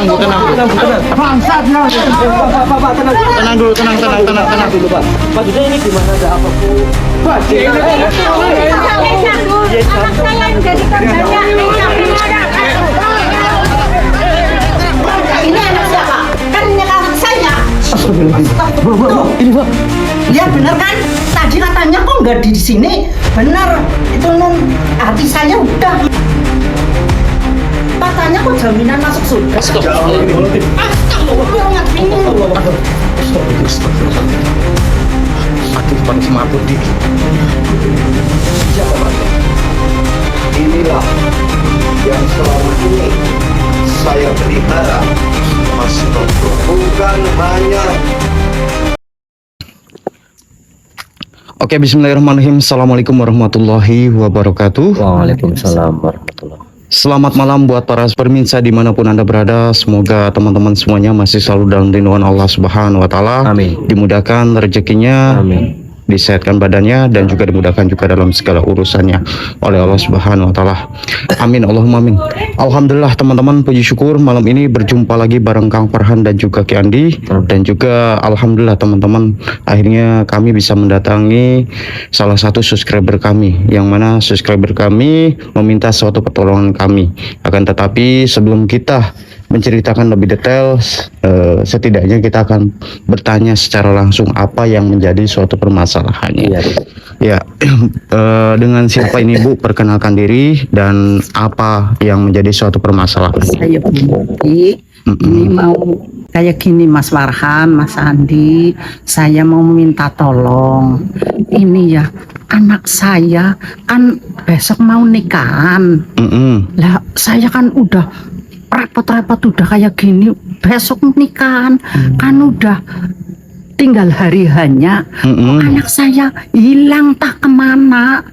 Bu, tenang. Bangsat ya. Pak, tenang. Tenang dulu, tenang dulu, Pak. Maksudnya ini gimana, ada apa, Bu? Pak, Anak saya jadi korbannya. Ini anak siapa? Kan ini anak saya. Bu, ini, Pak. Ya benar kan? Tadi katanya kok nggak di sini. Benar. Itu nun hati saya udah. Katanya kok jaminan masuk surga. Aduh, panas mabuk di. Inilah yang selama ini saya pelihara, Mas Toto. Bukan hanya Oke, bismillahirrahmanirrahim. Assalamualaikum warahmatullahi wabarakatuh. Waalaikumsalam warahmatullahi. Selamat malam buat para pemirsa dimanapun Anda berada. Semoga teman-teman semuanya masih selalu dalam lindungan Allah Subhanahu wa Ta'ala. Amin. Dimudahkan rezekinya, Amin. disehatkan badannya, dan juga dimudahkan juga dalam segala urusannya oleh Allah Subhanahu wa Ta'ala. Amin, Allahumma amin. Alhamdulillah teman-teman, puji syukur malam ini berjumpa lagi bareng Kang Farhan dan juga Ki Andi. Dan juga alhamdulillah teman-teman, akhirnya kami bisa mendatangi salah satu subscriber kami, yang mana subscriber kami meminta suatu pertolongan kami. Akan tetapi sebelum kita menceritakan lebih detail, setidaknya kita akan bertanya secara langsung apa yang menjadi suatu permasalahannya. Iya. Ya, dengan siapa ini Bu? Perkenalkan diri dan apa yang menjadi suatu permasalahan. Saya Bu Muti. Ini mau kayak gini Mas Farhan, Mas Andi, saya mau minta tolong. Ini ya, anak saya kan besok mau nikahan. Lah saya kan udah repot-repot udah kayak gini, besok nikahan kan udah tinggal hari hanya. Anak saya hilang tak kemana.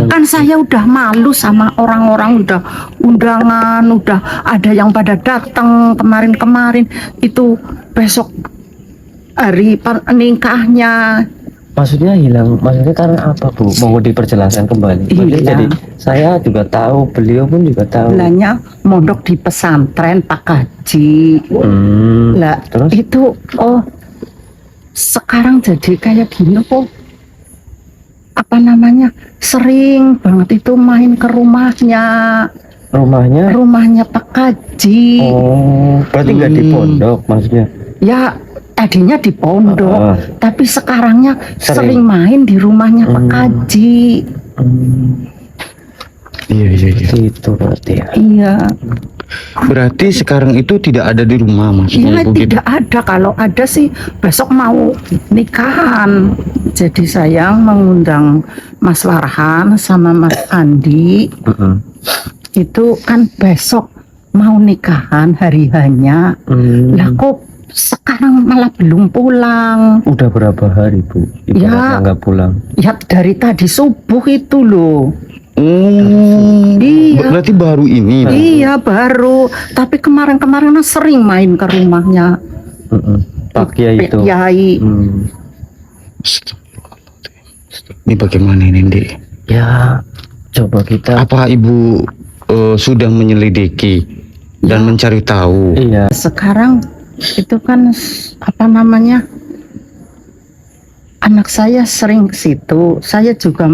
Kan saya udah malu sama orang-orang, udah undangan, udah ada yang pada datang kemarin-kemarin, itu besok hari nikahnya. Maksudnya hilang, maksudnya karena apa, Bu? Mau diperjelaskan kembali. Maksudnya jadi saya juga tahu, beliau pun juga tahu. Bilangnya mondok di pesantren Pak Haji. Lah terus? itu sekarang jadi kayak gini kok, apa namanya, sering banget itu main ke rumahnya Pak Haji. Oh, berarti nggak di pondok maksudnya? Ya tadinya di pondok, tapi sekarangnya sering main di rumahnya Pak Haji. Iya. Itu berarti ya. Iya. Berarti sekarang itu tidak ada di rumah maksudnya Iya, Bu, gitu? tidak ada. Kalau ada sih besok mau nikahan. Jadi saya mengundang Mas Farhan sama Mas Andi. Itu kan besok mau nikahan hari hanya. Lah kok sekarang malah belum pulang. Udah berapa hari, Bu? Ibaratnya nggak pulang. Ya dari tadi subuh itu loh. Iya. Berarti baru ini. Iya baru. Tapi kemarin-kemarin sering main ke rumahnya Pak Kiai itu. Kiai. Ini bagaimana ini, Ndi? Ya, coba kita. Apa Ibu sudah menyelidiki dan mencari tahu? Iya. Sekarang itu kan apa namanya, anak saya sering ke situ, saya juga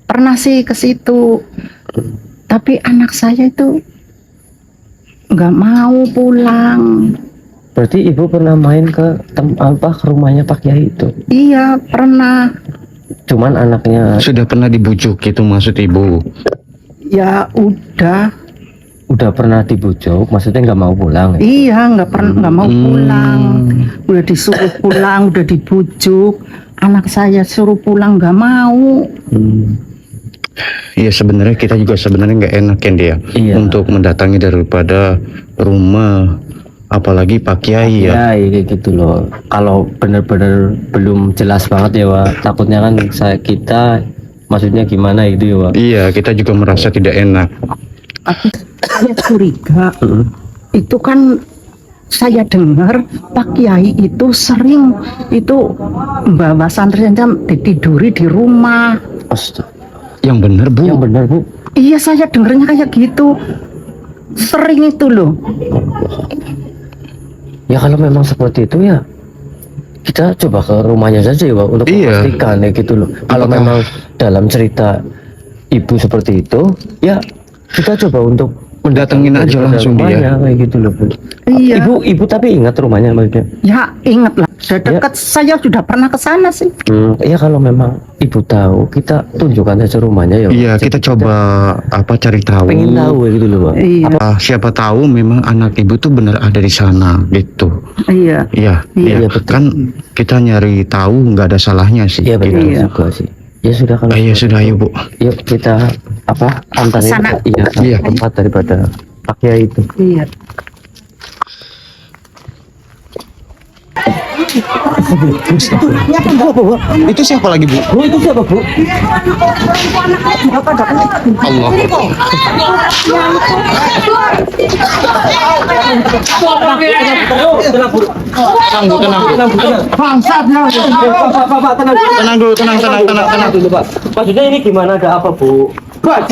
pernah sih ke situ, tapi anak saya itu nggak mau pulang. Berarti Ibu pernah main ke ke rumahnya Pak Kiai itu? Iya pernah. Cuman anaknya Sudah pernah dibujuk itu maksud Ibu? Ya udah pernah dibujuk, maksudnya nggak mau pulang. Iya nggak mau pulang. Udah disuruh pulang, udah dibujuk, anak saya suruh pulang nggak mau. Iya, sebenarnya kita juga sebenarnya nggak enak kan dia untuk mendatangi daripada rumah, apalagi Pak Kiai ya. Kayak gitu loh. Kalau benar-benar belum jelas banget ya, Wak, takutnya kan kita maksudnya gimana itu ya, Wak. Iya, kita juga merasa tidak enak. Tapi saya curiga, itu kan saya dengar Pak Kiai itu sering itu bawa santrinya ditiduri di rumah. Yang benar Bu? Yang benar, Bu. Iya saya dengarnya kayak gitu. sering itu loh. Ya kalau memang seperti itu ya kita coba ke rumahnya saja ya Pak, untuk Iya. memastikan ya gitu loh. Kalau Apakah- memang dalam cerita ibu seperti itu, ya kita coba untuk Datengin aja ke langsung dia. rumahnya, kayak gitu loh Bu. Iya. Ibu tapi ingat rumahnya maksudnya. Ya ingat lah, sudah dekat. Saya sudah pernah ke sana sih. Ya kalau memang ibu tahu, kita tunjukkan saja rumahnya ya. Iya, kita coba cari tahu. pengen tahu ya gitu loh Pak. Iya, Siapa tahu memang anak ibu tuh benar ada di sana gitu. iya. Iya, Iya, iya. Kan kita nyari tahu nggak ada salahnya sih. Iya betul Iya. juga sih. Ya sudah kalau Ya sudah, ayo Bu. yuk kita antarin Sana. Iya. tempat daripada Pak Kiai itu. Iya. Itu siapa lagi Bu? Bu itu siapa Bu? Allah. Tenang Bu, tenang. Tenang dulu, tenang. Dulu Pak. Maksudnya ini gimana, ada apa Bu? Anak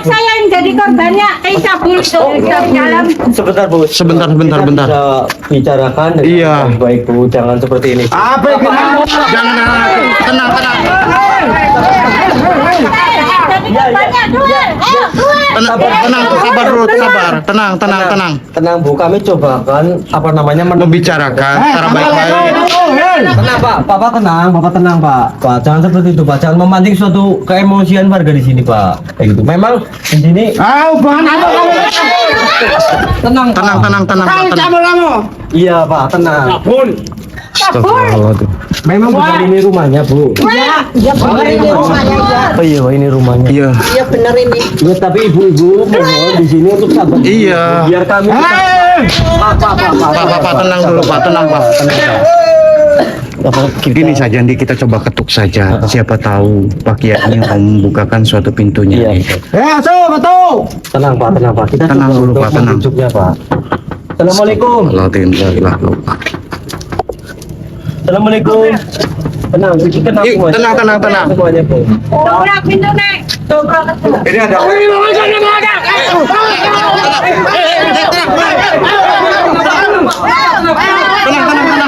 saya yang jadi korbannya cabul tuh di dalam. Sebentar Bu. Sebentar. Kita bisa bicarakan dengan Iya. baik Bu, jangan seperti ini. Jangan, tenang. Jadi korbannya keluar, ayo keluar. Tenang, sabar dulu, sabar. Tenang. Tenang Bu, kami cobakan Membicarakan secara baik-baik. Tenang Pak, Bapak tenang Pak. Pak, jangan seperti itu Pak, jangan memancing suatu keemosian warga di sini Pak. Kayak gitu. Memang di sini. Tenang. Iya Pak, tenang. Astagfirullahaladzim. Memang bukan ini rumahnya Bu. Ya benar ini rumahnya ya. Oh iya, ini rumahnya. Iya. Ya benar ini. Ya, tapi ibu-ibu mohon di sini untuk sabar. Iya. Biar kami. Pak, Pak, tenang dulu, Pak. Gini saja, Andi, kita coba ketuk saja. Siapa tahu Pak Kiai mau membukakan suatu pintunya. Iya. nih. Tenang Pak. Kita Tenang coba dulu, untuk Pak, tenang. membujuknya, Pak. Assalamualaikum. Assalamualaikum. Tenang, tenang Ih, semuanya. tenang. Semuanya, Bu. Dobrak pintu nek. Dobrak itu. Ini ada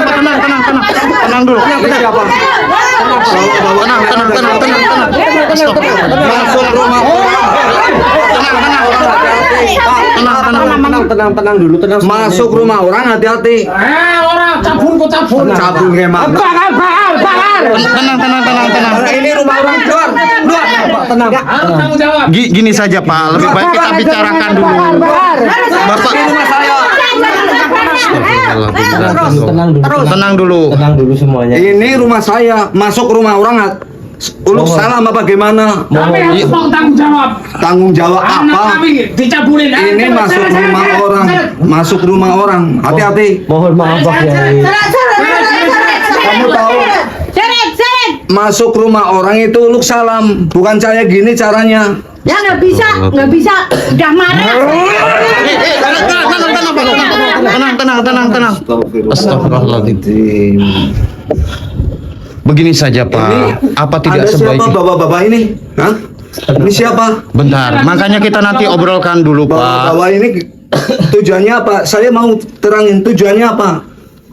Tenang dulu. Tenang. masuk rumah Tenang dulu, tenang. masuk rumah orang hati-hati. Cabul ngemak. Tenang. Ini rumah orang keluar. Tenang. Gini saja, Pak. Lebih baik kita bicarakan dulu. Bapak, Ini rumah saya. tenang dulu. Tenang dulu semuanya. Ini rumah saya. Masuk rumah orang. Uluk salah apa bagaimana? Iya. Tanggung jawab apa? Dicabulin. Ini masuk rumah orang. Masuk rumah orang. Hati-hati. Mohon maaf Pak Kiai. Kamu tahu Seret. masuk rumah orang itu uluk salam. Bukan saya gini caranya. Ya nggak bisa. Udah marah. Tenang. Astagfirullahaladzim. Begini saja, Pak. Apa tidak Anda siapa sebaiknya? bapak-bapak ini? Hah? Ini siapa? Bentar, makanya kita nanti obrolkan dulu, Pak. Bapak-bapak ini tujuannya apa? Saya mau terangin tujuannya apa?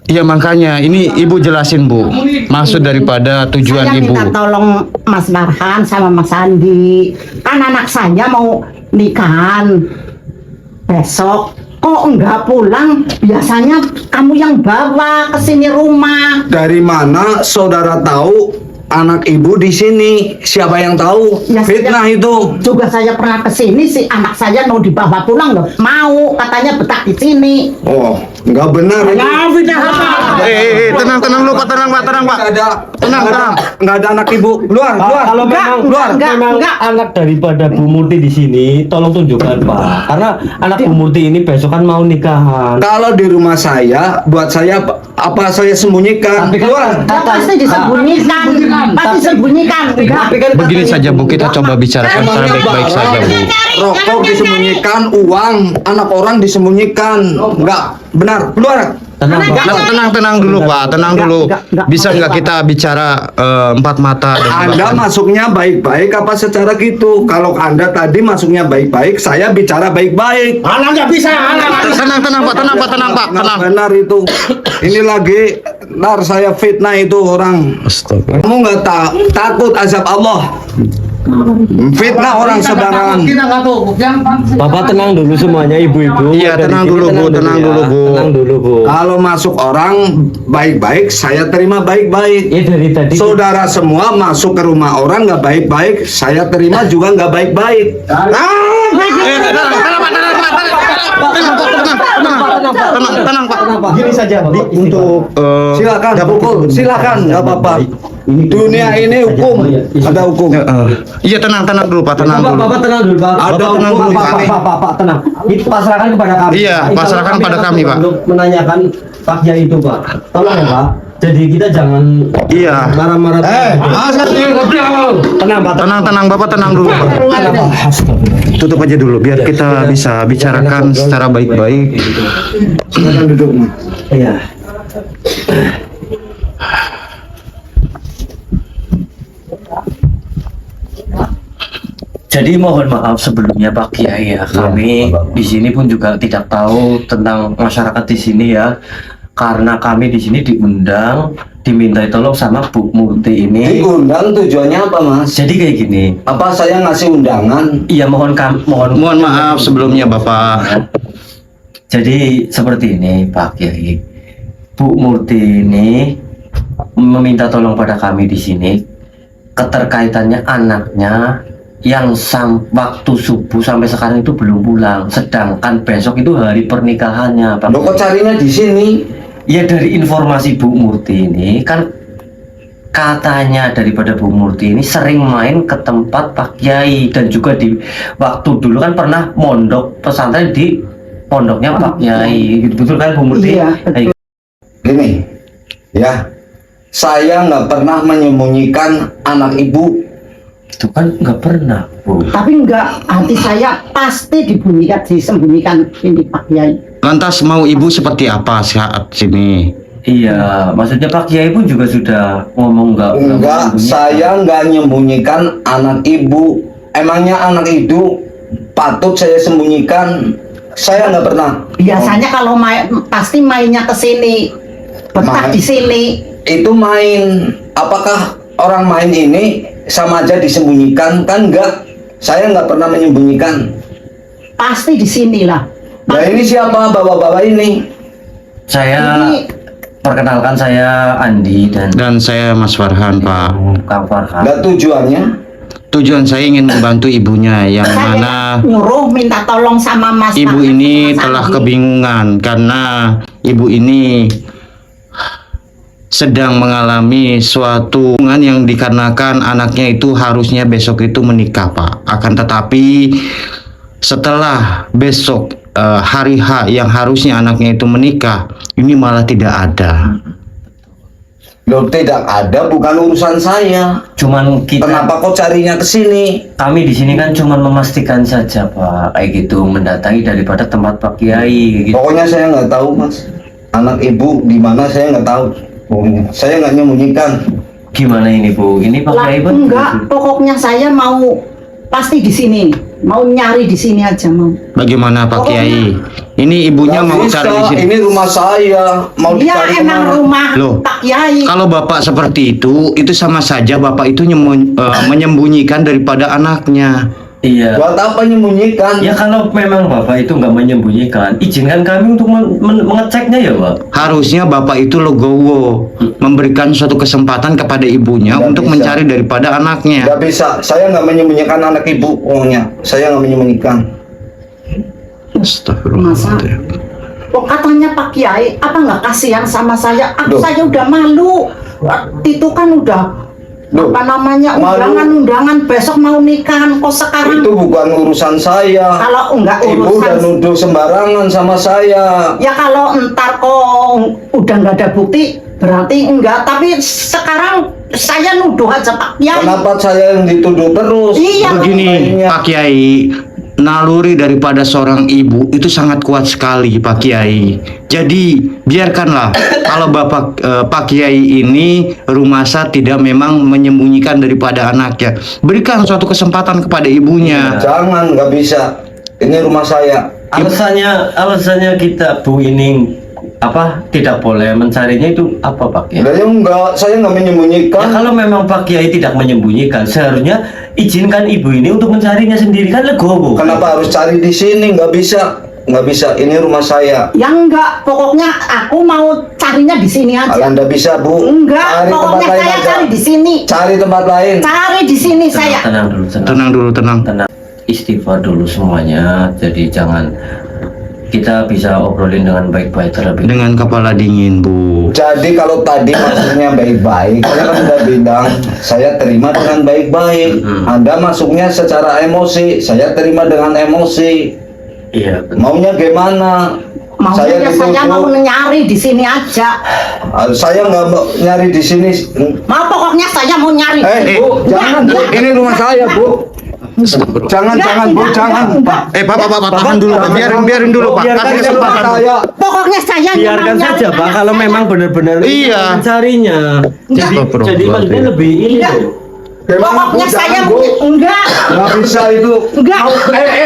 Iya, makanya ini Ibu jelasin, Bu. Maksud daripada tujuan Saya Ibu. minta tolong Mas Marhan sama Mas Andi. Kan anak saya mau nikahan besok. Kok enggak pulang? Biasanya kamu yang bawa ke sini rumah. Dari mana saudara tahu anak ibu di sini? Siapa yang tahu? Ya, Fitnah itu. Juga saya pernah ke sini si anak saya mau dibawa pulang loh. Mau, katanya betah di sini. Oh, nggak benar itu. Tenang lu, Pak. Tenang, Pak. Nggak ada. Tenang. Nggak ada anak ibu. Keluar. Kalau Keluar. memang anak daripada Bu Murti di sini, tolong tunjukkan Pak. Karena anak Bu Murti ini besok kan mau nikahan. Kalau di rumah saya, buat saya apa saya sembunyikan? Tapi kan- Keluar. Ya, pasti disembunyikan. Pasti disembunyikan. Enggak. Tapi kan Begini saja, Bu. Kita coba bicarakan secara baik-baik saja, Bu. Rokok disembunyikan, uang anak orang disembunyikan. Nggak benar. Keluar. Tenang, Pak. Tenang dulu Pak, tenang dulu. Enggak, Bisa nggak kita bicara empat mata? Anda masuknya baik-baik apa secara gitu? Kalau Anda tadi masuknya baik-baik, saya bicara baik-baik. Tenang Pak. Benar itu. Ini lagi ntar saya fitnah itu orang. Astaga. Kamu nggak takut azab Allah? Fitnah orang sembarangan. Bapak tenang dulu semuanya, ibu-ibu. Iya, Dari tenang sini dulu, Bu, tenang ya. dulu, Bu. Tenang dulu, Bu. Kalau masuk orang baik-baik, saya terima baik-baik. Ya dari tadi Saudara semua masuk ke rumah orang nggak baik-baik, saya terima juga nggak baik-baik. Tenang Pak. Gini saja untuk Silakan pukul, silakan nggak apa-apa. Dunia ini hukum, ada hukum. Iya tenang dulu Pak, tenang dulu. Bapak tenang dulu, Pak. Ada Bapak tenang hukum, dulu, Pak. Pak, tenang. Itu pasrahkan kepada kami. Iya, Ini pasrahkan kalau pada kami, Pak. Untuk menanyakan Pak Kiai itu, Pak. Tolong ya, Pak. Jadi kita jangan Iya. marah-marah. Tenang, Pak. Tenang Bapak, tenang dulu Pak. Tutup aja dulu biar kita bisa bicarakan secara baik-baik. Silakan duduk. Iya. Jadi mohon maaf sebelumnya Pak Kiai ya, kami di sini pun juga tidak tahu tentang masyarakat di sini ya, karena kami di sini diundang, dimintai tolong sama Bu Murti ini. Diundang tujuannya apa, Mas? Jadi kayak gini, Apa saya ngasih undangan? iya Mohon maaf sebelumnya Bapak. Jadi seperti ini Pak Kiai, Bu Murti ini meminta tolong pada kami di sini keterkaitannya anaknya yang waktu subuh sampai sekarang itu belum pulang, sedangkan besok itu hari pernikahannya Pak. Lo kok carinya di sini? Ya dari informasi Bu Murti ini kan katanya daripada Bu Murti ini sering main ke tempat Pak Kiai dan juga di waktu dulu kan pernah mondok pesantren di pondoknya Pak Kiai, betul kan Bu Murti? Iya, betul. Gini, ya, saya nggak pernah menyembunyikan anak ibu. Itu kan nggak pernah Bu. Tapi enggak, hati saya pasti disembunyikan ini Pak Kiai. Lantas mau Ibu seperti apa saat sini? Iya, maksudnya Pak Kiai pun juga sudah ngomong nggak Enggak, menyembunyikan. saya nggak menyembunyikan anak ibu. Emangnya anak itu patut saya sembunyikan? Saya nggak pernah. Biasanya kalau pasti mainnya ke sini, betah Main. di sini. Itu main. Apakah orang main ini sama aja disembunyikan? Kan enggak. Saya nggak pernah menyembunyikan. Pasti di sinilah. Nah ini siapa bapak-bapak ini? Saya Ini perkenalkan, saya Andi Dan saya Mas Farhan Pak. Kang Farhan. Nah tujuannya? Tujuan saya ingin membantu ibunya yang saya mana nyuruh minta tolong sama Mas. ibu Farhan ini sama Mas telah Andi. kebingungan karena ibu ini sedang mengalami suatu hubungan yang dikarenakan anaknya itu harusnya besok itu menikah Pak. Akan tetapi setelah besok hari H yang harusnya anaknya itu menikah, ini malah tidak ada. Loh tidak ada, bukan urusan saya. Cuman kita, Kenapa kok carinya ke sini? kami di sini kan cuman memastikan saja Pak, kayak gitu, mendatangi daripada tempat Pak Kiai gitu. Pokoknya saya nggak tahu mas. Anak ibu di mana saya nggak tahu. Pokoknya saya nggak nyembunyikan. Gimana ini Bu? Ini Pak Lah, Kiai pun enggak, pokoknya saya mau pasti di sini, mau nyari di sini aja mau. Bagaimana Pak Kiai? Ini ibunya Nggak mau bisa, cari di sini. ini rumah saya. Mau Iya dicari emang kemana? rumah Loh, Pak Kiai. Kalau Bapak seperti itu sama saja Bapak itu menyembunyikan daripada anaknya. Iya. Buat apa nyembunyikan? Ya kalau memang Bapak itu nggak menyembunyikan, izinkan kami untuk mengeceknya ya Pak. Harusnya Bapak itu legowo, memberikan suatu kesempatan kepada ibunya Nggak untuk bisa. mencari daripada anaknya. Nggak bisa. Saya nggak menyembunyikan anak ibu. Pokoknya saya nggak menyembunyikan. Astagfirullahaladzim. Kok katanya Pak Kiai, apa nggak kasihan sama saya? Loh. Saya udah malu. Itu kan udah Loh, apa namanya malu. undangan besok mau nikahan. Kok sekarang Itu bukan urusan saya. kalau enggak Ibu udah urusan nuduh sembarangan sama saya. ya kalau entar kok udah nggak ada bukti berarti enggak. Tapi sekarang saya nuduh aja Pak Kiai. Kenapa saya yang dituduh terus? Iya. Begini Lainnya. Pak Kiai, naluri daripada seorang ibu itu sangat kuat sekali Pak Kiai. Jadi biarkanlah kalau Pak Kiai ini rumasa tidak memang menyembunyikan daripada anaknya. Berikan suatu kesempatan kepada ibunya. Jangan, nggak bisa. Ini rumah saya. Alasannya kita Bu ini tidak boleh mencarinya itu apa Pak Kiai? Ya enggak, saya nggak Ya, menyembunyikan. kalau memang Pak Kiai tidak menyembunyikan, seharusnya izinkan ibu ini untuk mencarinya sendiri, kan legowo. Kenapa harus cari di sini? Nggak bisa. Ini rumah saya. Ya enggak, pokoknya aku mau carinya di sini aja. Anda bisa, Bu. Enggak, Cari tempat pokoknya lain saya aja. cari di sini. Cari tempat lain. Cari di sini saya. Tenang dulu, Tenang. tenang. Istighfar dulu semuanya. Jadi jangan, kita bisa obrolin dengan baik-baik terlebih. Dengan kepala dingin, Bu. Jadi kalau tadi maksudnya baik-baik, saya kan sudah bilang, saya terima dengan baik-baik. Anda masuknya secara emosi, saya terima dengan emosi. Iya, betul. Maunya gimana? Maunya saya mau dituduh. nyari di sini aja. Saya nggak mau nyari di sini. Mau pokoknya saya mau nyari. Bu, jangan, Bu. Ini rumah saya, Bu. Jangan, Bu, jangan. Pak, tahan dulu, Pak. Biarin dulu, Pak. Biarkan Kasih dia kesempatan. Saya. Pokoknya saya Biarkan mau saja nyari Pak, anak kalau saya. memang benar-benar Iya. mencarinya. Jadi maksudnya lebih ini Enggak. loh. Gimana, Bu? Pokoknya saya Jangan, Bu. enggak. Nggak bisa itu. Enggak.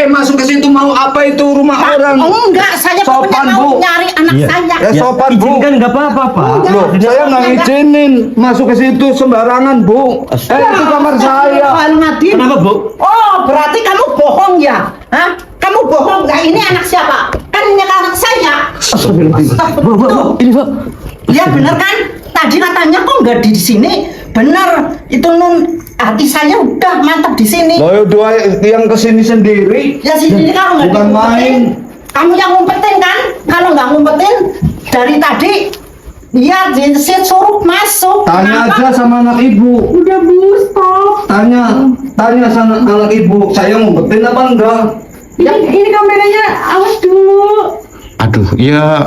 Masuk ke situ mau apa itu rumah orang? Enggak, saya pokoknya Sopan, mau Bu. nyari anak Iya. saya. Ya sopan, Bu. Izinkan nggak apa-apa Pak. Enggak. Loh, saya nggak ngizinin masuk ke situ sembarangan, Bu. Itu kamar saya. Alhamdulillah. Kenapa Bu? Oh, berarti kamu bohong ya? Hah? Kamu bohong nggak? Ini anak siapa? Kan ini anak saya. Tuh. Ini Pak. Ya benar kan? Tadi katanya kok nggak di sini. Benar. Itu nun hati saya udah mantap di sini. Loh, dua yang kesini sendiri. Ya sini kalau nggak Bukan diumpetin, main. kamu yang ngumpetin kan? Kalau nggak ngumpetin dari tadi, ya saya suruh masuk. Tanya Kenapa? aja sama anak ibu. Udah Bu, stop. Tanya sama anak ibu. Saya ngumpetin apa enggak? Ini kameranya, awas dulu. Aduh, ya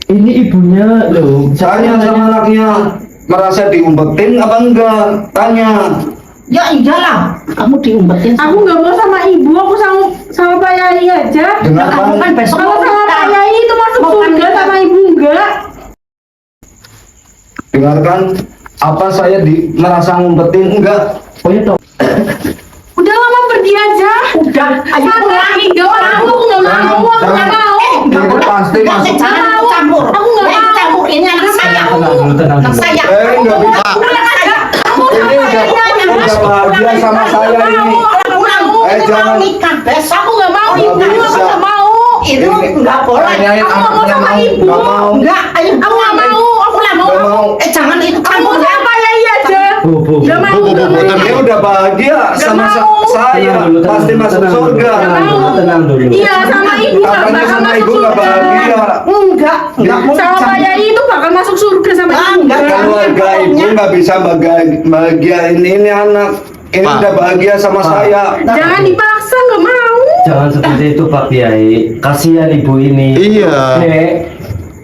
Ini ibunya loh. Tanya sama anaknya. Merasa diumpetin apa enggak? Tanya. Ya iyalah, kamu diumpetin. Aku nggak mau sama ibu, aku sama Pak Yai aja. Dengar Kamu kan besok Kalau mau sama nikah. Pak Yai itu masuk Mau surga, nikah. sama ibu enggak. Dengarkan. Apa saya merasa ngumpetin? Enggak. Oh iya toh. Udah lama pergi aja. Udah, ayo Sana, pulang. enggak mau, aku nggak mau, aku nggak mau. Ini pasti Enggak, masuk. jangan ikut campur. Aku nggak Ikut mau. campur. Ini anak saya. Tenang Anak dulu. saya. Nggak bisa. Pulang aja. Aku sama Ini Pak Yai aja. udah bahagia sama saya ini. Pulang. Ini jangan. mau nikah besok. Aku nggak mau Nggak ibu, aku bisa. nggak mau. Itu nggak boleh. Tanyain Aku nggak mau anaknya sama ibu. Nggak mau. Enggak, ayo Aku nggak mau, aku nggak mau. Nggak mau. jangan ikut Aku campur. mau sama Pak Yai aja. Bu. Nggak mau, nggak mau. Dia udah bahagia sama mau. saya. Pasti masuk surga. Tenang dulu. Iya, sama ibu nggak Katanya bakal sama masuk ibu nggak surga. bahagia. Enggak mau Sama Pak Yai itu bakal masuk surga sama ibu. Enggak. Keluarga ibu nggak bisa bahagiain ini anak. Ini Pak. udah bahagia sama saya. Jangan dipaksa, nggak mau. Jangan seperti itu Pak Kiai. Kasihan ibu ini. Iya. Nek.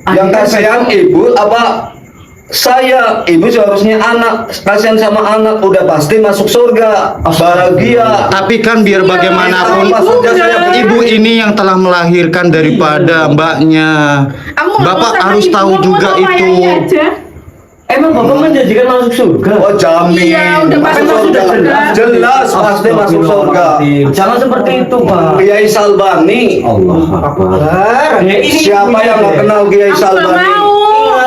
Yang kasihan ibu apa? Saya, ibu seharusnya anak, kasihan sama anak, udah pasti masuk surga, bahagia. tapi kan biar bagaimanapun ibu ini yang telah melahirkan daripada mbaknya. Aku nggak mau Bapak sama harus ibu, tahu aku mau juga sama Pak itu. Yai aja. Emang Bapak menjanjikan masuk surga? Oh jamin. Iya, udah pasti Masuk masuk surga. surga. Jelas pasti masuk surga. Jangan seperti itu Pak. Kiai Salbani. Allah Akbar. Nek, ini Siapa ibunya, yang nggak Nek. kenal Kiai Aku nggak Salbani? mau.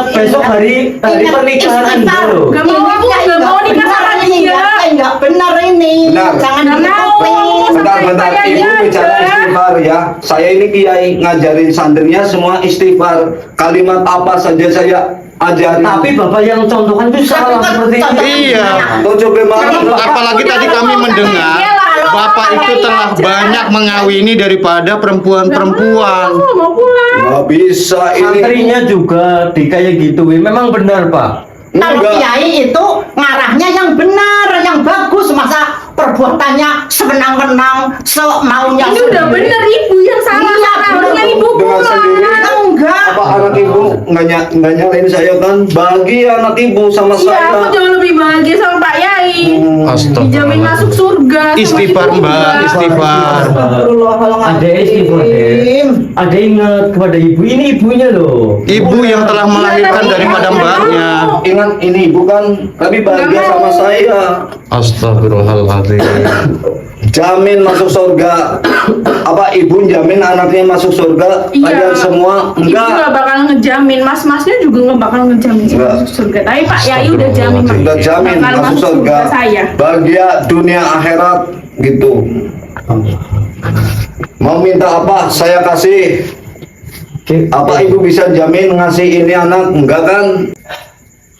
Besok hari pernikahan Anda loh. Nggak mau, aku nggak mau nikah sama dia. Enggak benar ini. Benar. Jangan Nggak mau. ditutupi. Bentar, Sampai ibu aja. bicara istighfar ya. Saya ini kiai ngajarin santrinya semua istighfar. Kalimat apa saja saya ajarin. Tapi Bapak yang contohkan itu salah kan seperti itu. Iya. Tuh coba mana? Apalagi tadi kami mendengar Bapak itu telah banyak mengawini daripada perempuan-perempuan. Aku nggak mau pulang. Nggak bisa ini. Santrinya juga di kayak gituin. Memang benar Pak. Kalau Enggak. kiai itu ngarahnya yang benar, yang bagus, masa perbuatannya semenang-menang, semaunya. Ini udah sendiri. bener ibu yang salah. Iya, Harusnya bener. ibu Dengan sendiri. pulang. Enggak. Apa anak ibu nggak nyalain saya kan? Bahagia anak ibu sama Iya, aku saya. jauh lebih bahagia sama Pak Yai. Astagfirullah. Dijamin masuk surga. sama Istighfar ibu Mbak, juga. istighfar. Ada istighfar, Dek. Ada ingat kepada ibu, ini ibunya loh. Ibu yang telah melahirkan daripada mbaknya. Ingat ini bukan lebih bahagia sama saya. Astagfirullahaladzim. Jamin masuk surga. Apa ibu jamin anaknya masuk surga? Kalian semua Ibu enggak? nggak bakal ngejamin, mas-masnya juga nggak bakal ngejamin Enggak. masuk surga. Tapi Pak Yai udah jamin Udah jamin bakal masuk surga. saya. Bahagia dunia akhirat gitu. Mau minta apa? Saya kasih. Apa ibu bisa jamin ngasih ini anak? Enggak kan?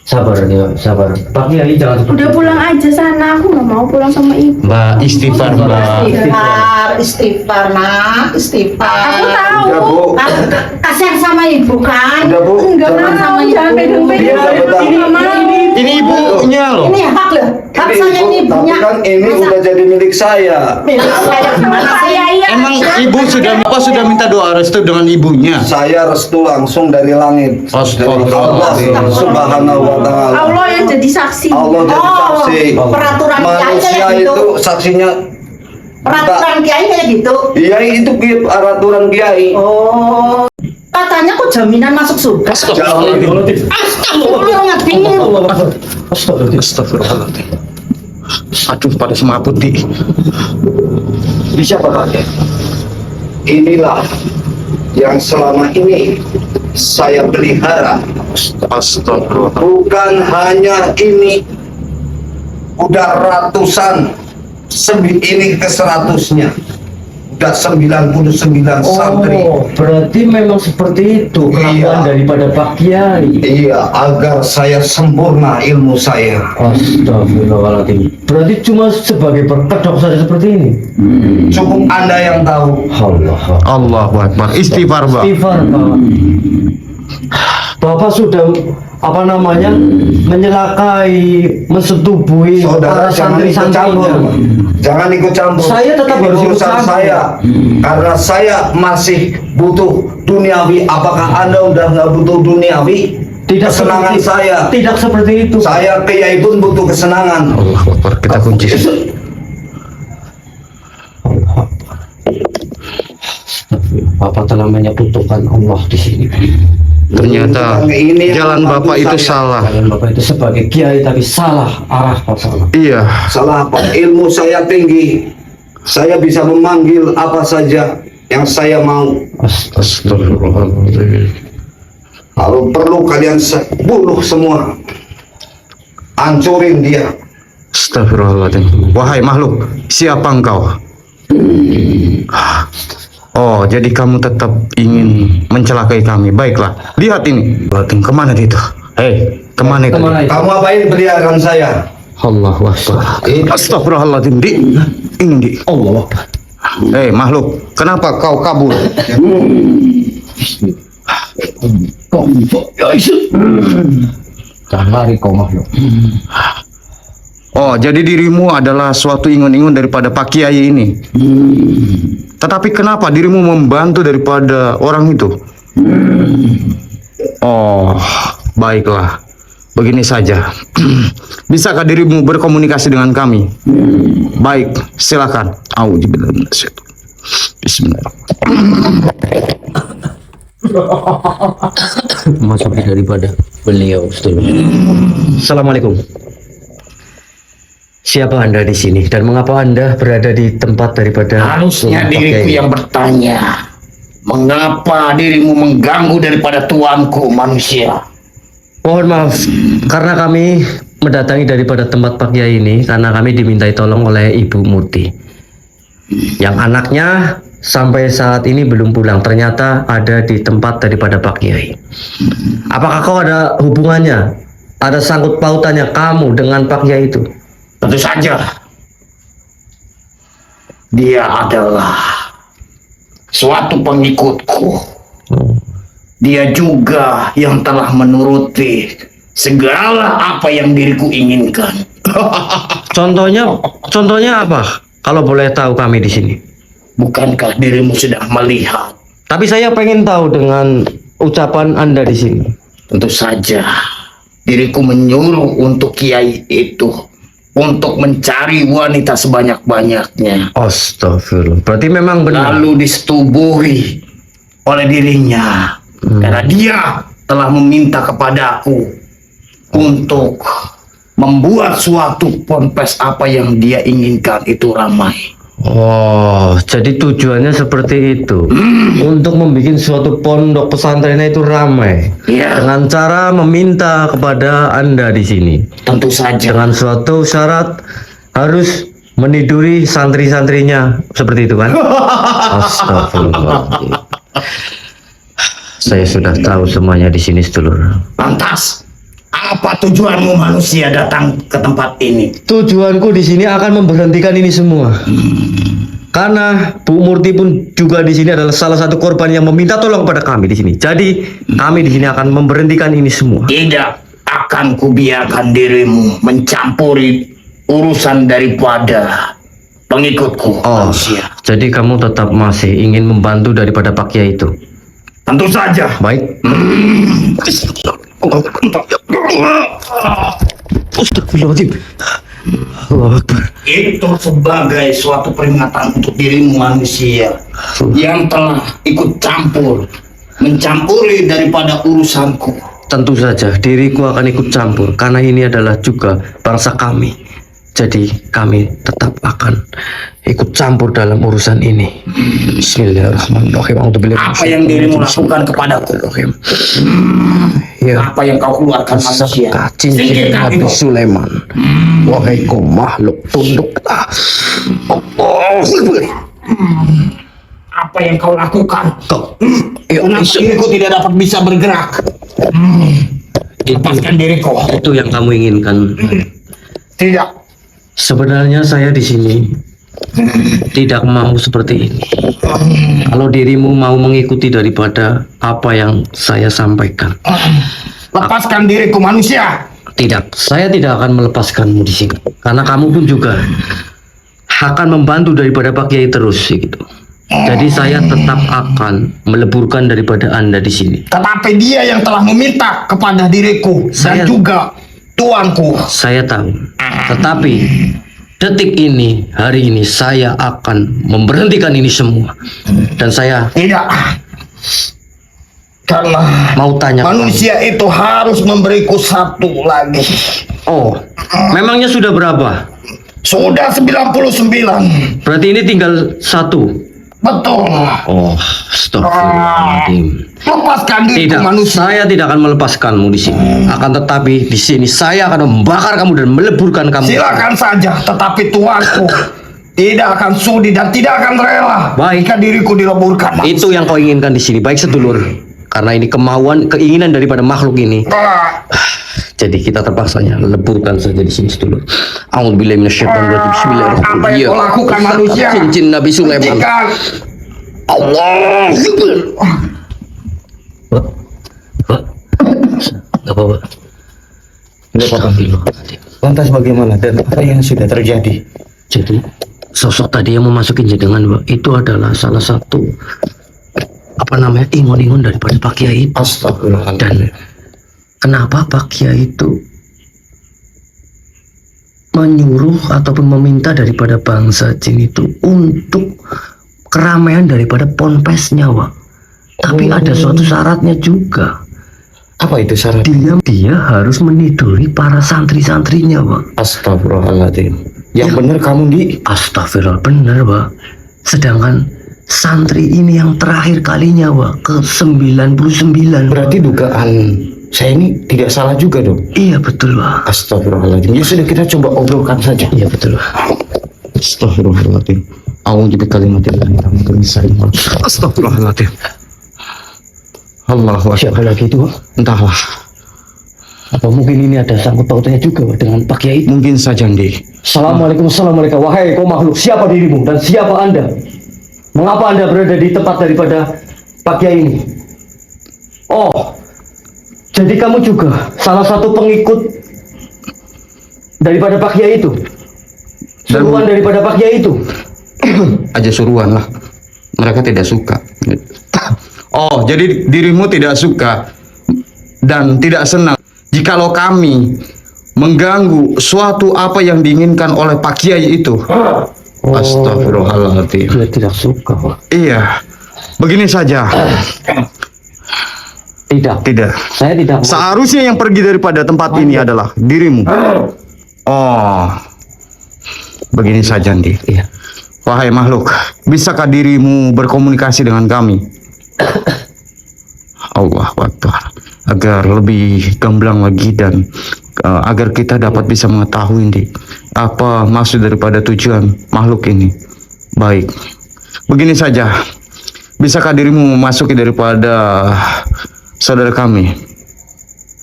Sabar ya, sabar. Pak Kiai jangan seperti Udah itu. pulang aja sana, aku nggak mau pulang sama ibu. Mbak, istighfar Mbak. Istighfar nak, istighfar. Aku tahu. Udah bu. Kasihan sama ibu kan? Udah bu. Enggak Jangan mau, sama jangan ibu. pegang-pegang. Iya, betul. Nggak mau. Ini ibunya loh. Ini hak loh. Hak Ini saya ibu, ini tapi ibunya. kan ini Masa udah jadi milik saya. milik saya gimana Pak sih? Yai Emang aja. ibu sudah minta doa restu dengan ibunya? Saya restu langsung dari langit. Dari Allah Subhanahu wa taala. Allah yang jadi saksi. Allah jadi saksi. Peraturan kiai Manusia kayak gitu. itu saksinya. Peraturan kiai kayak gitu. Iya itu peraturan kiai. Oh. Katanya kok jaminan masuk surga. Astagfirullahaladzim. Astagfirullahaladzim. Astagfirullahaladzim. Aduh, pada semaput di. Bisa pakai. Inilah yang selama ini saya pelihara. Astagfirullah. Bukan hanya ini, udah ratusan, ini ke 100-nya. Udah 99 santri. Oh, berarti memang seperti itu kelakuan Iya. daripada Pak Kiai. Iya, agar saya sempurna ilmu saya. Astagfirullahaladzim. Berarti cuma sebagai berkedok saja seperti ini. Cukup Anda yang tahu. Allah. Allahu Akbar. Istighfar Mbak. Istighfar, Pak. Bapak sudah menyelakai, mensetubuhi Saudara para jangan ikut campur. santri-santrinya. Jangan ikut campur. Saya tetap Ini harus ikut urusan campur. saya. Karena saya masih butuh duniawi. Apakah Anda udah nggak butuh duniawi? Tidak Kesenangan seperti, saya. Tidak seperti itu. Saya kiai pun butuh kesenangan. Allahu Akbar. Kita kunci. Bapak telah menyekutukan Allah di sini. Ternyata Ini jalan yang Bapak itu saya. salah. Kalian Bapak itu sebagai kiai tapi salah arah Pak salah. Iya. Salah apa? Ilmu saya tinggi. Saya bisa memanggil apa saja yang saya mau. Astagfirullahaladzim. Kalau perlu kalian bunuh semua. Hancurin dia. Astagfirullahaladzim. Wahai makhluk, siapa engkau? Oh, jadi kamu tetap ingin mencelakai kami. Baiklah, lihat ini. Batin, kemana itu? Hei, kemana itu? Kemana itu? Kamu apain peliharaan saya? Allahu Akbar. Astagfirullahaladzim, Di. Ini, Di. Allah Akbar. Hei, makhluk, kenapa kau kabur? Jangan lari kau makhluk. Oh, jadi dirimu adalah suatu ingun-ingun daripada Pak Kiai ini. Tetapi kenapa dirimu membantu daripada orang itu? Oh, baiklah. Begini saja. Bisakah dirimu berkomunikasi dengan kami? Baik, silakan. Auzubillahi minasyaitonir. Bismillahirrahmanirrahim. Masuk daripada beliau. Assalamualaikum. Siapa Anda di sini dan mengapa Anda berada di tempat daripada Harusnya Pak diriku Kiai? yang bertanya, mengapa dirimu mengganggu daripada tuanku manusia? Mohon maaf, karena kami mendatangi daripada tempat Pak Kiai ini karena kami dimintai tolong oleh Ibu Murti. Yang anaknya sampai saat ini belum pulang, ternyata ada di tempat daripada Pak Kiai. Apakah kau ada hubungannya? Ada sangkut pautannya kamu dengan Pak Kiai itu? Tentu saja, dia adalah suatu pengikutku. Dia juga yang telah menuruti segala apa yang diriku inginkan. Contohnya apa? Kalau boleh tahu kami di sini. Bukankah dirimu sudah melihat? Tapi saya pengen tahu dengan ucapan Anda di sini. Tentu saja, diriku menyuruh untuk kiai itu untuk mencari wanita sebanyak-banyaknya. Astagfirullah. Berarti memang benar. Lalu disetubuhi oleh dirinya karena dia telah meminta kepadaku untuk membuat suatu ponpes apa yang dia inginkan itu ramai. Oh, jadi tujuannya seperti itu. Untuk membuat suatu pondok pesantrennya itu ramai. Iya. Dengan cara meminta kepada Anda di sini. Tentu saja. Dengan suatu syarat harus meniduri santri-santrinya seperti itu kan? Astagfirullah. Saya sudah tahu semuanya di sini, sedulur. Lantas, apa tujuanmu manusia datang ke tempat ini? Tujuanku di sini akan memberhentikan ini semua. Karena Bu Murti pun juga di sini adalah salah satu korban yang meminta tolong kepada kami di sini. Jadi kami di sini akan memberhentikan ini semua. Tidak akan kubiarkan dirimu mencampuri urusan daripada pengikutku manusia. Jadi kamu tetap masih ingin membantu daripada Pak Kiai itu? Tentu saja. Baik. Astagfirullahaladzim. Allahu Akbar. Itu sebagai suatu peringatan untuk dirimu manusia yang telah ikut mencampuri daripada urusanku. Tentu saja diriku akan ikut campur karena ini adalah juga bangsa kami. Jadi kami tetap akan ikut campur dalam urusan ini. Bismillahirrahmanirrahim. Apa yang dirimu lakukan kepadaku? Ya. Apa yang kau keluarkan manusia? Cincin Singkirkan Nabi itu. Sulaiman. Wahai kau makhluk tunduklah. Apa yang kau lakukan? Kau. Kenapa diriku tidak dapat bisa bergerak? Lepaskan diriku. Itu yang kamu inginkan. Tidak. Sebenarnya saya di sini tidak mau seperti ini. Kalau dirimu mau mengikuti daripada apa yang saya sampaikan, Lepaskan diriku manusia. tidak, saya tidak akan melepaskanmu di sini. Karena kamu pun juga akan membantu daripada Pak Kiai terus gitu. Jadi saya tetap akan meleburkan daripada Anda di sini. Tetapi dia yang telah meminta kepada diriku Saya- dan juga tuanku. Saya tahu. Tetapi detik ini, hari ini saya akan memberhentikan ini semua. Dan saya Tidak. Karena mau tanya. manusia itu harus memberiku satu lagi. Oh, memangnya sudah berapa? Sudah 99. Berarti ini tinggal satu. Betul. Oh, astagfirullahaladzim. Lepaskan diriku Tidak, manusia. saya tidak akan melepaskanmu di sini. Akan tetapi di sini saya akan membakar kamu dan meleburkan kamu. Silakan saja, tetapi tuanku tidak akan sudi dan tidak akan rela Baik. jika diriku dileburkan. Itu yang kau inginkan di sini. Baik sedulur. Karena ini keinginan daripada makhluk ini. Ah, Jadi kita terpaksanya leburkan saja di sini sedulur. A'udzubillahi minasyaitonirrajim. Bismillahirrahmanirrahim. apa yang kau lakukan manusia? Cincin Nabi Sulaiman. Hentikan. Allah. Gak apa-apa. Gak apa-apa. Lantas bagaimana dan apa yang sudah terjadi? Jadi sosok tadi yang memasuki jenengan, Pak, itu adalah salah satu ingon-ingon daripada Pak Kiai. Astagfirullahaladzim. Dan kenapa Pak Kiai itu menyuruh ataupun meminta daripada bangsa jin itu untuk keramaian daripada ponpesnya, Pak. Tapi ada suatu syaratnya juga. Apa itu syarat? Dia harus meniduri para santri-santrinya, Pak. Astagfirullahaladzim. Yang Ya. benar kamu di Astagfirullah, benar, Pak. Sedangkan santri ini yang terakhir kalinya, Pak, ke 99. berarti dugaan saya ini tidak salah juga dong. Iya, betul, Pak. Astagfirullahaladzim. Ya sudah, kita coba obrolkan saja. Iya, betul, Pak. Astagfirullahaladzim. A'udzu bikalimatillah min syarri ma khalaq. Astagfirullahaladzim. Allahu akbar. Siapa lagi itu, Pak? Entahlah. Apa mungkin ini ada sangkut pautnya juga, Pak, dengan Pak Kiai? Mungkin saja, Ndi. Assalamualaikum, assalamualaikum. Wahai kau makhluk, siapa dirimu dan siapa Anda? Mengapa Anda berada di tempat daripada Pak Kiai ini? Oh, jadi kamu juga salah satu pengikut daripada Pak Kiai itu? Suruhan daripada Pak Kiai itu? Aja suruhan lah. Mereka tidak suka. Oh, jadi dirimu tidak suka dan tidak senang jikalau kami mengganggu suatu apa yang diinginkan oleh Pak Kiai itu. Astagfirullahaladzim. Dia tidak suka, Pak. Iya, begini saja. Tidak. Saya tidak mau. Seharusnya yang pergi daripada tempat ini adalah dirimu. Oh, begini saja, Andi. Iya. Wahai makhluk, bisakah dirimu berkomunikasi dengan kami? Allah Akbar. Agar lebih gamblang lagi dan agar kita dapat bisa mengetahui, Andi, apa maksud daripada tujuan makhluk ini. Baik, begini saja. Bisakah dirimu memasuki daripada saudara kami,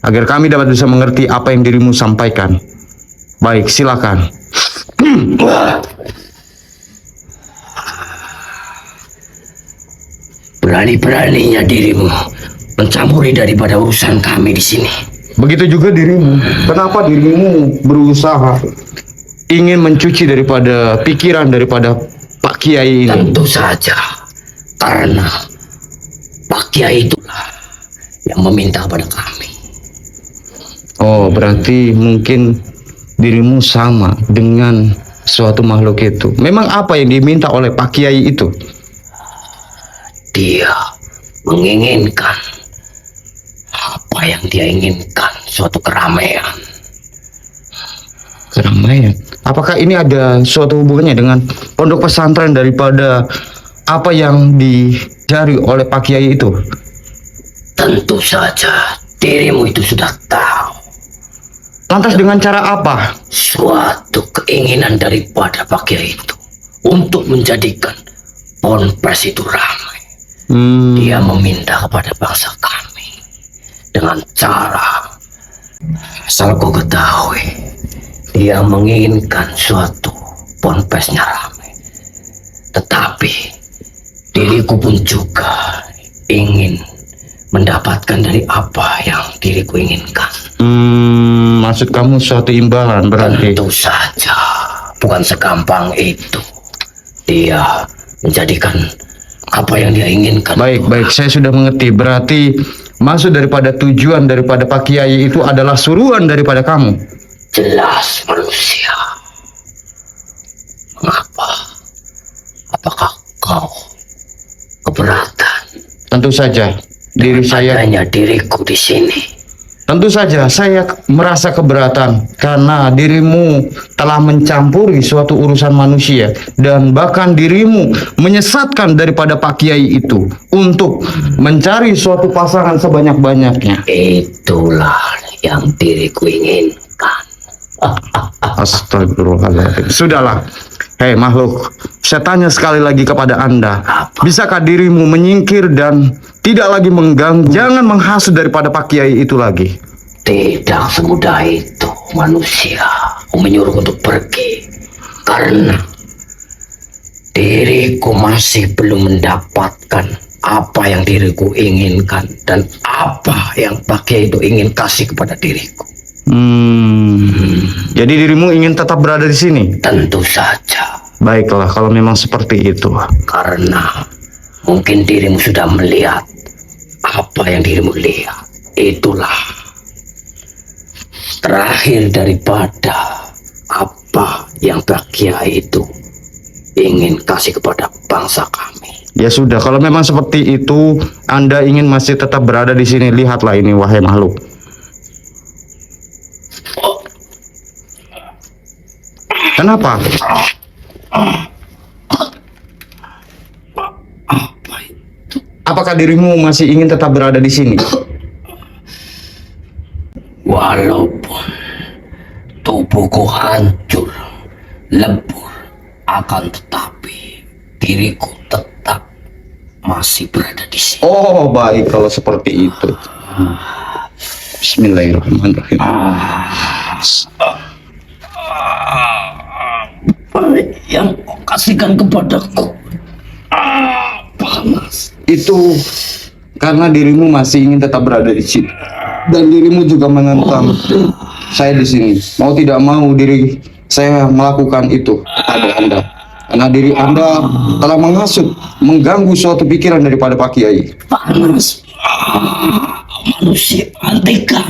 agar kami dapat bisa mengerti apa yang dirimu sampaikan? Baik, silakan. Berani-beraninya dirimu mencampuri daripada urusan kami di sini. Begitu juga dirimu. Kenapa dirimu berusaha ingin mencuci daripada pikiran daripada Pak Kiai ini? Tentu saja, karena Pak Kiai itulah yang meminta kepada kami. Oh, berarti mungkin dirimu sama dengan suatu makhluk itu. Memang apa yang diminta oleh Pak Kiai itu? Dia menginginkan apa yang dia inginkan, suatu keramaian. Keramaian. Apakah ini ada suatu hubungannya dengan pondok pesantren daripada apa yang dicari oleh Pak Kiai itu? Tentu saja dirimu itu sudah tahu. Lantas dengan cara apa? Suatu keinginan daripada Pak Kiai itu untuk menjadikan ponpes itu ramai. Dia meminta kepada bangsa kami dengan cara, asal kau ketahui, dia menginginkan suatu ponpesnya ramai. Tetapi diriku pun juga ingin mendapatkan dari apa yang diriku inginkan. Maksud kamu suatu imbalan berarti? Tentu saja, bukan segampang itu. Dia menjadikan apa yang dia inginkan. Baik, saya sudah mengerti. Berarti maksud daripada tujuan daripada Pak Kiai itu adalah suruhan daripada kamu. Jelas manusia. Mengapa? Apakah kau keberatan? Tentu saja diri saya. Adanya diriku di sini. Tentu saja saya merasa keberatan karena dirimu telah mencampuri suatu urusan manusia dan bahkan dirimu menyesatkan daripada Pak Kiai itu untuk mencari suatu pasangan sebanyak-banyaknya. Itulah yang diriku inginkan. Astagfirullahaladzim. Sudahlah. Hei makhluk, saya tanya sekali lagi kepada Anda. Bisakah dirimu menyingkir dan tidak lagi mengganggu? Jangan menghasut daripada Pak Kiai itu lagi. Tidak semudah itu manusia. Aku menyuruh untuk pergi karena diriku masih belum mendapatkan apa yang diriku inginkan dan apa yang Pak Kiai itu ingin kasih kepada diriku. Jadi dirimu ingin tetap berada di sini? Tentu saja. Baiklah, kalau memang seperti itu. Karena mungkin dirimu sudah melihat apa yang dirimu lihat. Itulah terakhir daripada apa yang Pak Kiai itu ingin kasih kepada bangsa kami. Ya sudah, kalau memang seperti itu, Anda ingin masih tetap berada di sini. Lihatlah ini, wahai makhluk. Kenapa? Apakah dirimu masih ingin tetap berada di sini? Walaupun tubuhku hancur, lebur, akan tetapi diriku tetap masih berada di sini. Oh, baik kalau seperti itu. Bismillahirrahmanirrahim. Apa yang kau kasihkan kepadaku? Panas. Itu karena dirimu masih ingin tetap berada di sini dan dirimu juga menentang saya di sini. Mau tidak mau diri saya melakukan itu kepada Anda karena diri Anda telah menghasut, mengganggu suatu pikiran daripada Pak Kiai. Panas. Manusia antikan.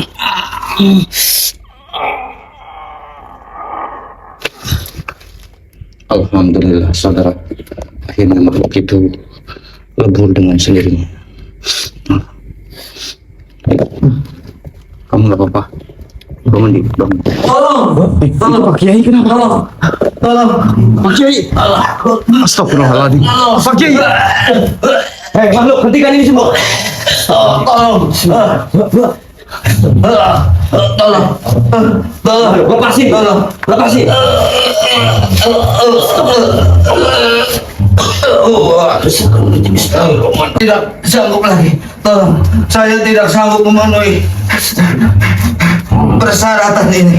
Alhamdulillah saudara, akhirnya makhluk itu lebur dengan sendirinya. Kamu nggak apa-apa? Bangun di, bangun. Tolong Pak Kiai kenapa? tolong Pak Kiai. Astagfirullahaladzim. Pak Kiai. Hei makhluk, hentikan ini semua. tolong Lepasin. lepasin tidak sanggup lagi, tolong, saya tidak sanggup memenuhi persyaratan ini.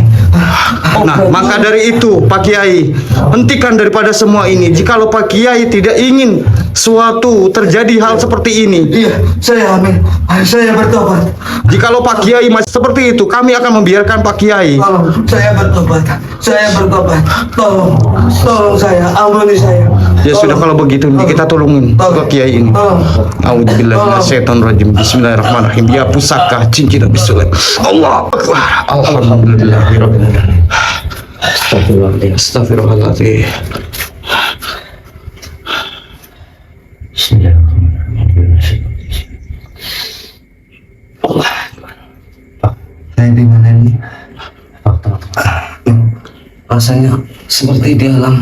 Nah, maka dari itu Pak Kiai, hentikan daripada semua ini. Jikalau Pak Kiai tidak ingin suatu terjadi hal seperti ini, Iya, saya amin, saya bertobat. jikalau Pak Kiai masih seperti itu, kami akan membiarkan Pak Kiai. Tolong, saya bertobat, tolong saya, ampuni saya. Ya sudah, kalau begitu nanti kita tolongin Pak Kiai ini. Tolong. A'udzubillahiminasyaitonirrajim. Bismillahirrahmanirrahim. Ya pusaka cincin Nabi Sulaiman. Allah Akbar. Alhamdulillahirabbil alamin. Astagfirullahaladzim. Saya di mana ini? Rasanya seperti di alam.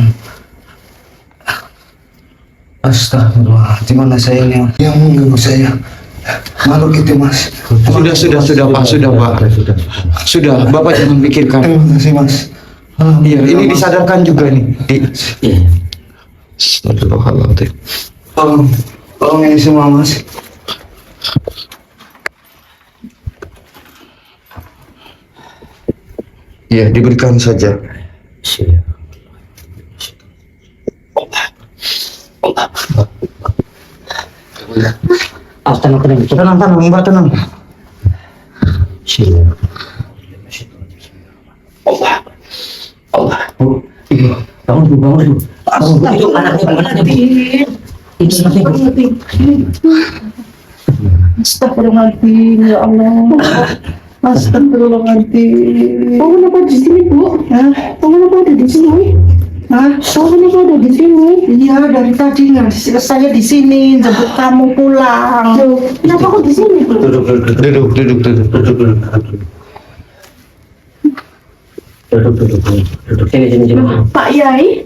Astagfirullah, di mana saya ini yang mengganggu saya? Makhluk itu Mas. Sudah Pak, sudah Bapak jangan pikirkan. Terima kasih Mas. Iya, ini disadarkan juga nih. Astagfirullahaladzim. Tolong ini semua Mas. Ya, diberikan saja. Tenang, Mbak, tenang. Astagfirullahaladzim, ya Allah. Astagfirullahaladzim. Oh, kenapa di sini, Bu? Oh, kenapa ada di sini? Oh, kenapa ada di sini? Iya, dari tadi nggak saya di sini jemput kamu pulang. Loh, kenapa kok di sini, Bu? Duduk. Sini. Pak Yai?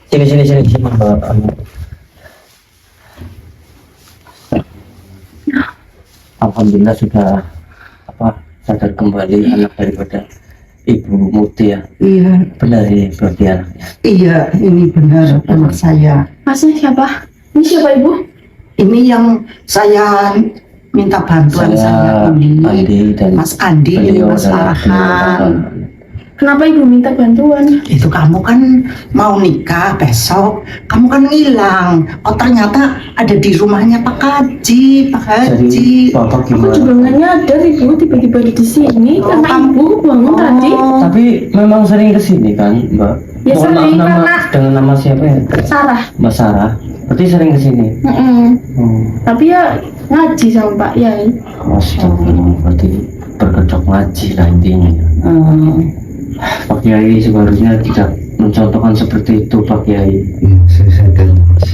Sini. Alhamdulillah sudah sadar kembali anak daripada Ibu Muti ya. Iya, Benar ini berarti anaknya. iya, ini benar anak saya. Masnya siapa? Ini siapa, Ibu? Ini yang saya minta bantuan saya ini. Andi dan Mas Andi, ini beliau Mas adalah Farhan. Kenapa Ibu minta bantuan? Itu kamu kan mau nikah besok, kamu kan ngilang. Oh ternyata ada di rumahnya Pak Haji, Pak Jadi Haji. Bapak Aku gimana? juga nggak nyadar Ibu tiba-tiba ada di sini. Oh, Karena Ibu bangun tadi. Tapi memang sering kesini kan Mbak? Ya, Mohon maaf, sering, nama karena- dengan nama siapa ya? Sarah. Mbak Sarah. Berarti sering kesini. Tapi ya ngaji sama Pak Yai. Astagfirullah, berarti berkedok ngaji lah intinya. Pak Kiai sebenarnya tidak mencontohkan seperti itu Pak Kiai. Iya, saya sadar Mas.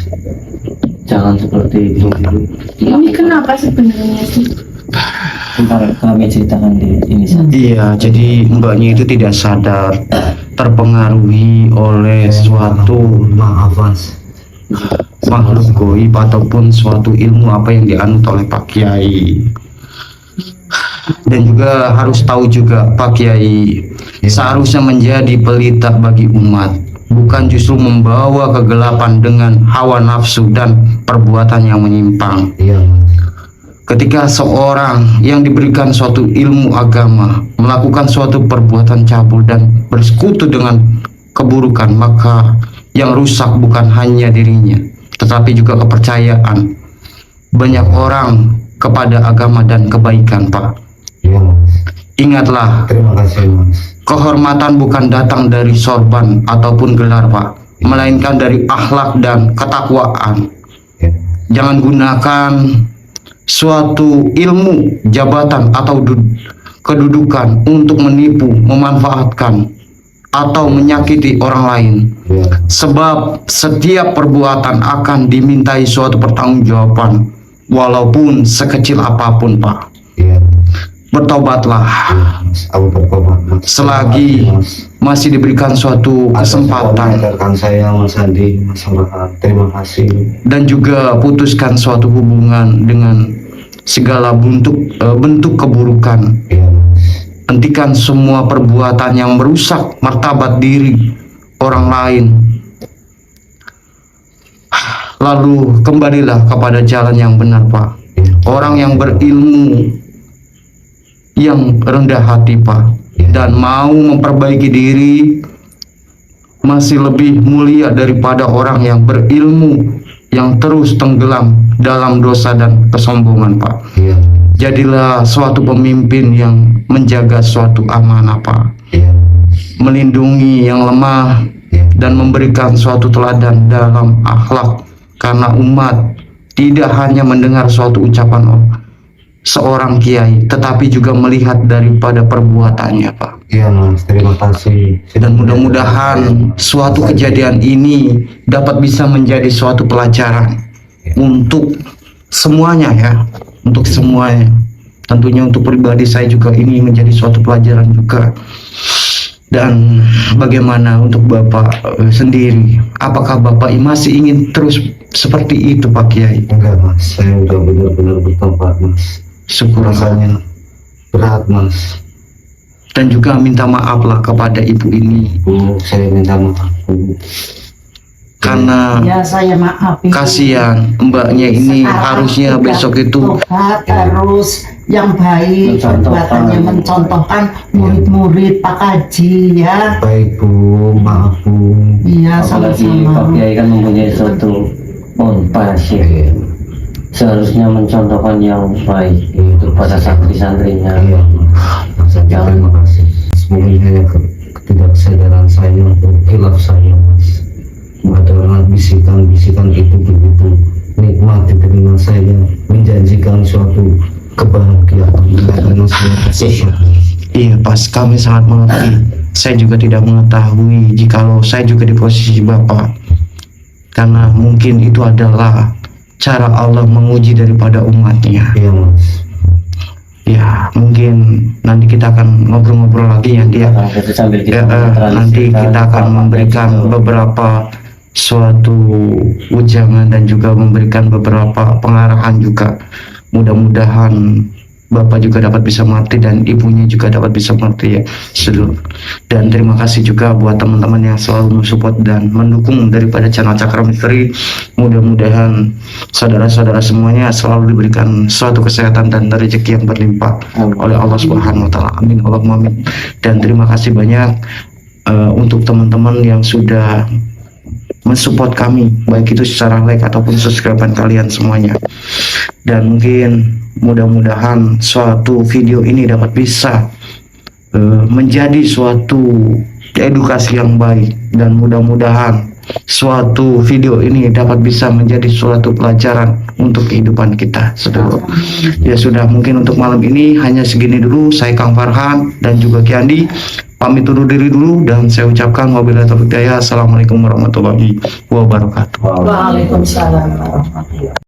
Jangan seperti itu. Ini kenapa sebenarnya sih? Ntar kami ceritakan di ini saja. Iya, jadi mbaknya itu tidak sadar, terpengaruhi oleh suatu Maaf Mas. makhluk goib ataupun suatu ilmu apa yang dianut oleh Pak Kiai. Dan juga harus tahu juga Pak Kiai, seharusnya menjadi pelita bagi umat, bukan justru membawa kegelapan dengan hawa nafsu dan perbuatan yang menyimpang. Iya Mas. Ketika seorang yang diberikan suatu ilmu agama melakukan suatu perbuatan cabul dan bersekutu dengan keburukan, maka yang rusak bukan hanya dirinya, tetapi juga kepercayaan banyak orang kepada agama dan kebaikan, Pak. Iya Mas. Ingatlah, Terima kasih Mas. kehormatan bukan datang dari sorban ataupun gelar, Pak, melainkan dari akhlak dan ketakwaan. Ya. Jangan gunakan suatu ilmu, jabatan atau kedudukan untuk menipu, memanfaatkan atau menyakiti orang lain. Sebab setiap perbuatan akan dimintai suatu pertanggungjawaban, walaupun sekecil apapun, Pak. Bertobatlah Aku bertobat, Mas. selagi masih diberikan suatu kesempatan, Rekan saya Mas Andi, Mas Farhan, terima kasih. dan juga putuskan suatu hubungan dengan segala bentuk keburukan. Iya, Mas. Hentikan semua perbuatan yang merusak martabat diri orang lain. Lalu kembalilah kepada jalan yang benar, Pak. Orang yang berilmu, yang rendah hati, Pak, dan mau memperbaiki diri masih lebih mulia daripada orang yang berilmu yang terus tenggelam dalam dosa dan kesombongan, Pak. Iya, Jadilah suatu pemimpin yang menjaga suatu amanah, Pak, iya, melindungi yang lemah dan memberikan suatu teladan dalam akhlak, karena umat tidak hanya mendengar suatu ucapan seorang kiai, tetapi juga melihat daripada perbuatannya, Pak. iya, Mas. Terima kasih. Dan mudah-mudahan suatu kejadian ini dapat bisa menjadi suatu pelajaran untuk semuanya, ya, untuk semuanya. Tentunya untuk pribadi saya juga ini menjadi suatu pelajaran juga. Dan bagaimana untuk Bapak sendiri? Apakah Bapak masih ingin terus seperti itu, Pak Kiai? Enggak, Mas. Saya udah benar-benar bertobat, Mas. Syukur. Rasanya berat, Mas. Dan juga minta maaflah kepada ibu ini, Bu, saya minta maaf, Bu. karena Ya saya maafin. kasihan mbaknya ini Sekarang harusnya udah besok itu tobat, terus yang baik perbuatannya mencontohkan murid-murid Pak Haji, ya. Baik, Bu. Maaf, Bu. Iya, Apalagi Pak sama-sama. Kiai kan mempunyai suatu pasien. Seharusnya mencontohkan yang baik kepada santri-santrinya. Iya, Mas. Terima kasih. Mungkin hanya ketidaksadaran saya untuk hilaf saya, Mas. Padahal bisikan-bisikan itu begitu nikmat di telinga saya, menjanjikan suatu kebahagiaan karena saya kasih. iya pas kami sangat mengerti. Saya juga tidak mengetahui jikalau saya juga di posisi Bapak, karena mungkin itu adalah cara Allah menguji daripada umatnya. Iya, Mas. Ya mungkin nanti kita akan ngobrol-ngobrol lagi ya dia. Itu sambil kita Nanti kita akan memberikan beberapa suatu ujangan dan juga memberikan beberapa pengarahan juga. Mudah-mudahan Bapak juga dapat bisa mengerti dan ibunya juga dapat bisa mengerti, ya, seluruh. Dan terima kasih juga buat teman-teman yang selalu mensupport dan mendukung daripada channel Cakra Misteri. Mudah-mudahan saudara-saudara semuanya selalu diberikan suatu kesehatan dan rezeki yang berlimpah oleh Allah Subhanahu wa taala. Amin Allahumma amin. Dan terima kasih banyak untuk teman-teman yang sudah mensupport kami, baik itu secara like ataupun subscribe kalian semuanya. Dan mungkin mudah-mudahan suatu video ini dapat bisa menjadi suatu edukasi yang baik, dan mudah-mudahan suatu video ini dapat bisa menjadi suatu pelajaran untuk kehidupan kita, saudara. Ya sudah, mungkin untuk malam ini hanya segini dulu. Saya Kang Farhan dan juga Ki Andi pamit undur diri dulu, dan saya ucapkan wabillahi taufiq hidayah. Assalamualaikum warahmatullahi wabarakatuh. Waalaikumsalam warahmatullahi wabarakatuh.